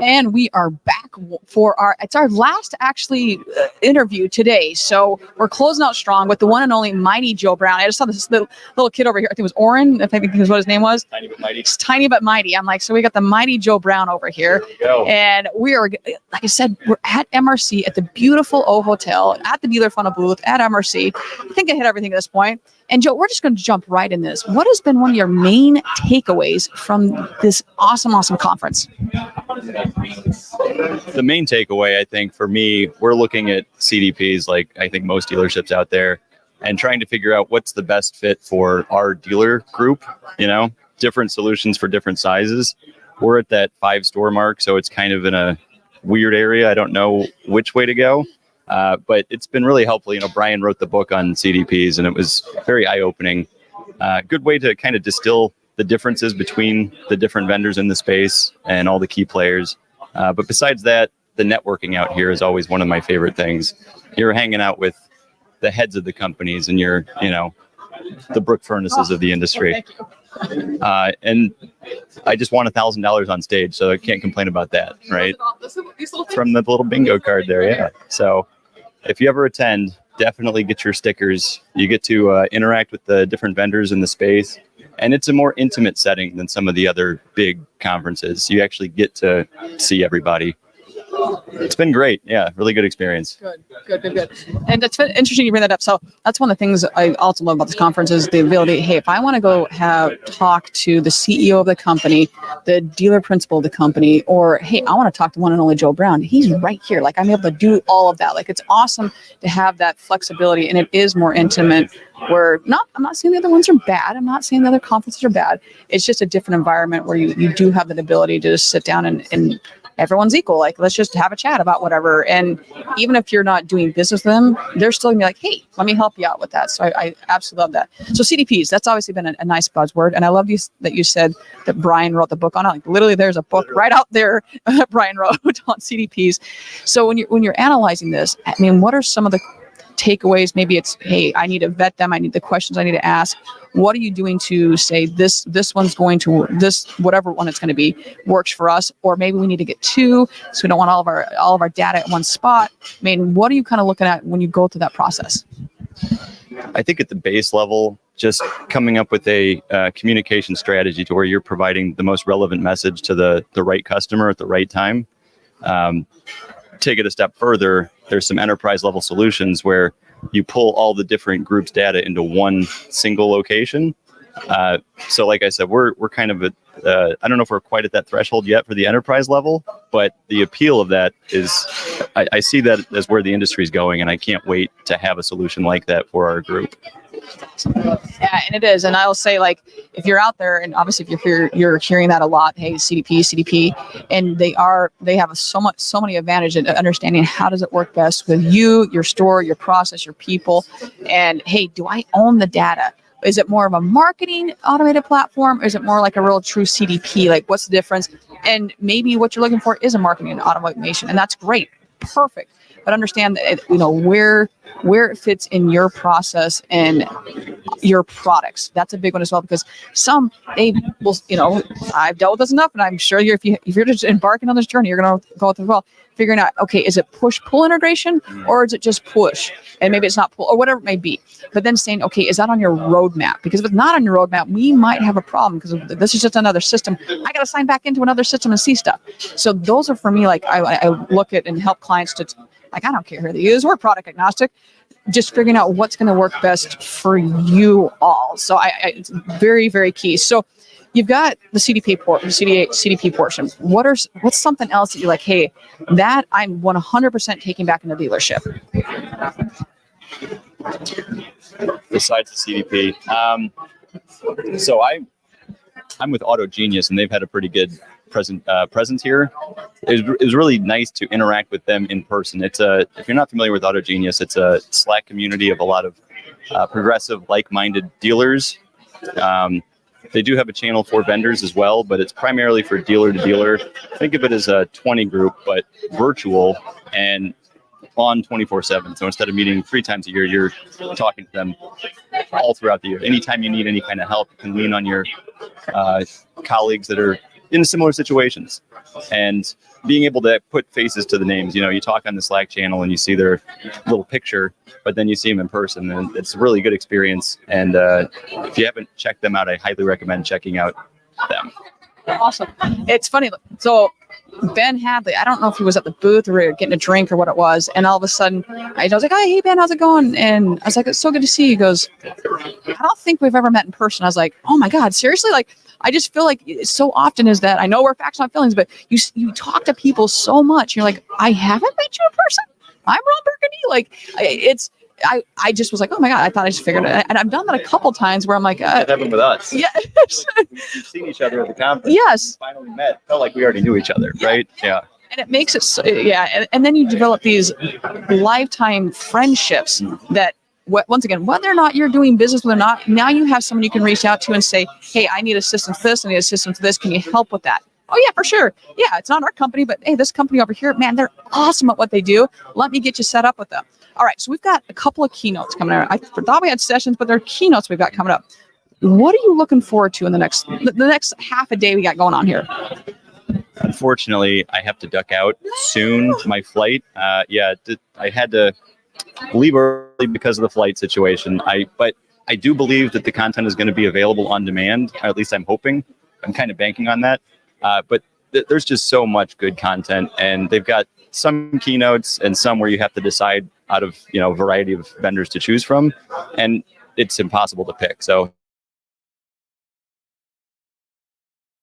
And we are back for it's our last actually interview today. So we're closing out strong with the one and only Mighty Joe Brown. I just saw this little kid over here. I think it was Oren, if I think is what his name was. Tiny but mighty. It's tiny but mighty. I'm like, so we got the Mighty Joe Brown over here. And we are, like I said, we're at MRC at the beautiful O Hotel at the dealer funnel booth at MRC. I think I hit everything at this point. And Joe, we're just going to jump right in this. What has been one of your main takeaways from this awesome conference? The main takeaway, I think, for me, we're looking at CDPs like I think most dealerships out there and trying to figure out what's the best fit for our dealer group, different solutions for different sizes. We're at that 5-store mark, so it's kind of in a weird area. I don't know which way to go. But it's been really helpful. Brian wrote the book on CDPs, and it was very eye-opening. Good way to kind of distill the differences between the different vendors in the space and all the key players. But besides that, the networking out here is always one of my favorite things. You're hanging out with the heads of the companies, and you're, the Brook Furnaces of the industry. And I just won $1,000 on stage, so I can't complain about that, right? From the little bingo card there, yeah. So if you ever attend, definitely get your stickers. You get to interact with the different vendors in the space, and it's a more intimate setting than some of the other big conferences. You actually get to see everybody. It's been great. Yeah, really good experience. Good. And it's been interesting you bring that up. So that's one of the things I also love about this conference is the ability, hey, if I want to go talk to the CEO of the company, the dealer principal of the company, or hey, I want to talk to one and only Joe Brown, he's right here. Like I'm able to do all of that. Like it's awesome to have that flexibility, and it is more intimate. I'm not saying the other ones are bad. I'm not saying the other conferences are bad. It's just a different environment where you do have that ability to just sit down and everyone's equal. Like, let's just have a chat about whatever. And even if you're not doing business with them, they're still gonna be like, hey, let me help you out with that. So I absolutely love that. So CDPs, that's obviously been a nice buzzword. And I love that you said that Brian wrote the book on it. Like literally there's a book right out there that Brian wrote on CDPs. So when you're analyzing this, I mean, what are some of the takeaways? Maybe it's, hey, I need to vet them. I need the questions I need to ask. What are you doing to say this one's going to this, whatever one it's going to be, works for us? Or maybe we need to get two, so we don't want all of our data at one spot. I mean, what are you kind of looking at when you go through that process? I think at the base level, just coming up with a communication strategy to where you're providing the most relevant message to the right customer at the right time. Take it a step further, there's some enterprise level solutions where you pull all the different groups' data into one single location. So like I said, we're kind of I don't know if we're quite at that threshold yet for the enterprise level, but the appeal of that is, I see that as where the industry is going, and I can't wait to have a solution like that for our group. Yeah, and it is. And I'll say, like, if you're out there, and obviously if you're hearing that a lot, hey, CDP, and they have so many advantages in understanding how does it work best with you, your store, your process, your people, and hey, do I own the data? Is it more of a marketing automated platform? Or is it more like a real true CDP? Like, what's the difference? And maybe what you're looking for is a marketing and automation, and that's great, perfect. But understand that where it fits in your process and your products. That's a big one as well, because they will, I've dealt with this enough, and I'm sure if you're just embarking on this journey, you're going to go through well, figuring out, okay, is it push-pull integration or is it just push? And maybe it's not pull or whatever it may be. But then saying, okay, is that on your roadmap? Because if it's not on your roadmap, we might have a problem because this is just another system. I got to sign back into another system and see stuff. So those are for me, like I look at and help clients to, like, I don't care who they use. We're product agnostic. Just figuring out what's going to work best for you all. So it's very, very key. So you've got the CDP portion. What's something else that you're like, hey, that I'm 100% taking back in the dealership? Besides the CDP, so I'm with Auto Genius, and they've had a pretty good presence here. It was really nice to interact with them in person. If you're not familiar with Auto Genius, it's a Slack community of a lot of progressive, like-minded dealers. They do have a channel for vendors as well, but it's primarily for dealer to dealer. Think of it as a 20 group, but virtual. And on 24/7. So instead of meeting 3 times a year, you're talking to them all throughout the year. Anytime you need any kind of help, you can lean on your colleagues that are in similar situations, and being able to put faces to the names. You talk on the Slack channel and you see their little picture, but then you see them in person, and it's a really good experience. And if you haven't checked them out, I highly recommend checking out them. Awesome. It's funny. So Ben Hadley, I don't know if he was at the booth or getting a drink or what it was. And all of a sudden I was like, oh, hey, Ben, how's it going? And I was like, it's so good to see you. He goes, I don't think we've ever met in person. I was like, oh my God, seriously? Like, I just feel like so often is that I know we're facts, not feelings, but you talk to people so much. You're like, I haven't met you in person. I'm Ron Burgundy. Like I just was like, oh my God, I thought I just figured it. And I've done that a couple times where I'm like, That happened with us. yeah. We've seen each other at the conference. Yes. We finally met. Felt like we already knew each other, right? Yeah. And it makes it so, yeah. And then you develop these lifetime friendships that, once again, whether or not you're doing business with or not, now you have someone you can reach out to and say, hey, I need assistance with this, I need assistance with this. Can you help with that? Oh, yeah, for sure. Yeah, it's not our company, but hey, this company over here, man, they're awesome at what they do. Let me get you set up with them. All right, so we've got a couple of keynotes coming out. I thought we had sessions, but they're keynotes we've got coming up. What are you looking forward to in the next half a day we got going on here? Unfortunately, I have to duck out soon. My flight, I had to leave early because of the flight situation. But I do believe that the content is going to be available on demand. Or at least I'm hoping. I'm kind of banking on that. But there's just so much good content, and they've got some keynotes and some where you have to decide out of a variety of vendors to choose from, and it's impossible to pick. So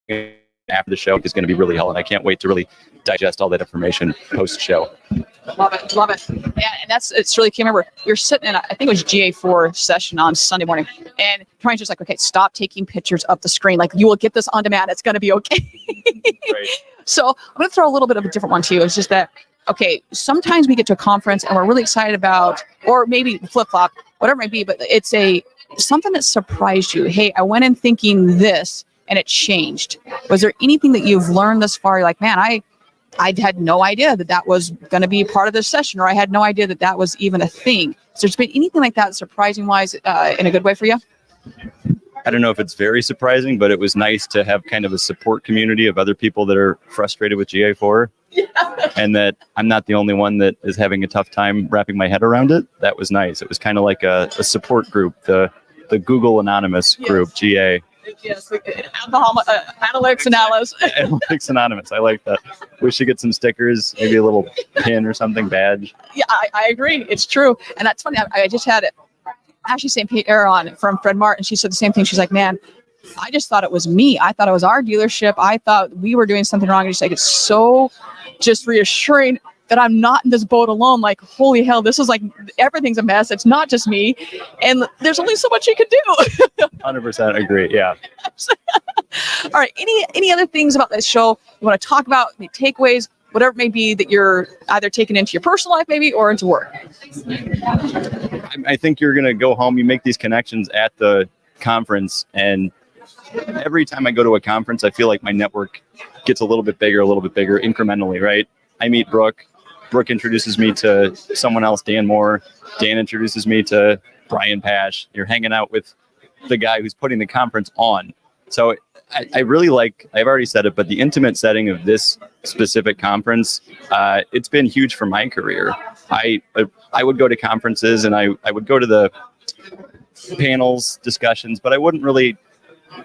after the show is going to be really hell, and I can't wait to really digest all that information post show. Love it. Yeah, and it's really key. I remember you're sitting in, I think it was GA4 session on Sunday morning, and Brian's just like, okay, stop taking pictures of the screen. Like, you will get this on demand. It's going to be okay. Right. So I'm going to throw a little bit of a different one to you. It's just that, okay, sometimes we get to a conference and we're really excited about, or maybe flip-flop, whatever it might be, but it's something that surprised you. Hey, I went in thinking this, and it changed. Was there anything that you've learned thus far? You're like, man, I had no idea that was going to be part of this session, or I had no idea that was even a thing. So there's been anything like that surprising wise in a good way for you? I don't know if it's very surprising, but it was nice to have kind of a support community of other people that are frustrated with GA4, and that I'm not the only one that is having a tough time wrapping my head around it. That was nice. It was kind of like a support group, the Google Anonymous group, yes. GA. Yes, Analytics Anonymous. Analytics Anonymous. I like that. We should get some stickers, maybe a little pin or something, badge. Yeah, I agree. It's true. And that's funny. I just had Ashley St. Pierre on from Fred Martin. She said the same thing. She's like, man, I just thought it was me. I thought it was our dealership. I thought we were doing something wrong. And she's like, it's so just reassuring that I'm not in this boat alone. Like, holy hell, this is like, everything's a mess. It's not just me. And there's only so much you can do. 100% agree. Yeah. All right. Any other things about this show you want to talk about, any takeaways, whatever it may be that you're either taking into your personal life maybe or into work? I think you're going to go home. You make these connections at the conference, and every time I go to a conference, I feel like my network gets a little bit bigger incrementally, right? I meet Brooke introduces me to someone else, Dan Moore. Dan introduces me to Brian Pash. You're hanging out with the guy who's putting the conference on. So I really like, I've already said it, but the intimate setting of this specific conference, it's been huge for my career. I would go to conferences and I would go to the panels, discussions, but I wouldn't really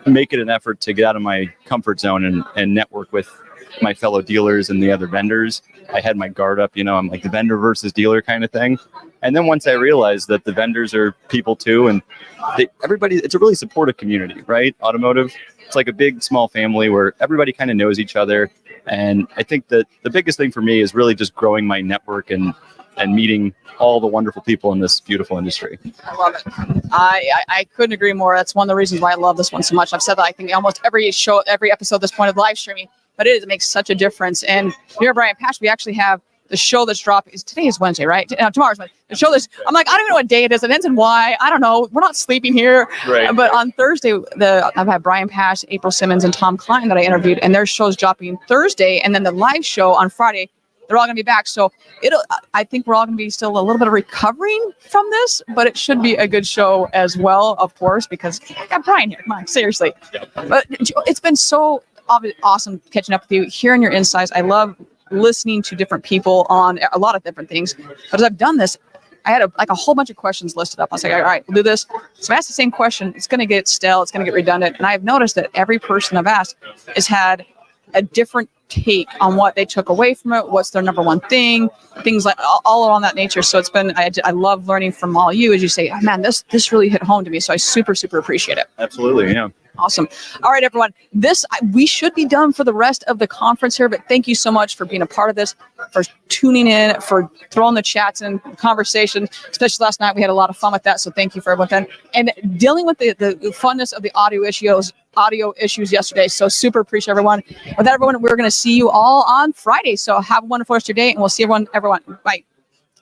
make it an effort to get out of my comfort zone and network with my fellow dealers and the other vendors. I had my guard up, I'm like the vendor versus dealer kind of thing. And then once I realized that the vendors are people too, and everybody, it's a really supportive community, right? Automotive, it's like a big, small family where everybody kind of knows each other. And I think that the biggest thing for me is really just growing my network and meeting all the wonderful people in this beautiful industry. I love it. I couldn't agree more. That's one of the reasons why I love this one so much. I've said that I think almost every episode at this point of live streaming, but it makes such a difference. And here, Brian Pash, we actually have the show that's dropping. Today is Wednesday, right? Tomorrow's Wednesday. The show that's, I'm like, I don't even know what day it is. It ends in Y. I don't know. We're not sleeping here. Right. But on Thursday, I've had Brian Pash, April Simmons, and Tom Klein that I interviewed, and their show's dropping Thursday, and then the live show on Friday. they're all going to be back. So I think we're all going to be still a little bit of recovering from this, but it should be a good show as well, of course, because I got Brian here. Come on, seriously. But it's been so awesome catching up with you, hearing your insights. I love listening to different people on a lot of different things. But as I've done this, I had a whole bunch of questions listed up. I was like, all right, we'll do this. So I asked the same question. It's going to get stale. It's going to get redundant. And I've noticed that every person I've asked has had a different take on what they took away from it, what's their number one thing, things like all on that nature. So it's been, I love learning from all of you as you say, oh, man, this really hit home to me. So I super appreciate it. Absolutely. Yeah. Awesome. All right, everyone. We should be done for the rest of the conference here, but thank you so much for being a part of this, for tuning in, for throwing the chats and conversation. Especially last night, we had a lot of fun with that. So thank you for everyone. And dealing with the funness of the audio issues yesterday. So super appreciate everyone. With that, everyone, we're going to see you all on Friday. So have a wonderful rest of your day, and we'll see everyone. Bye.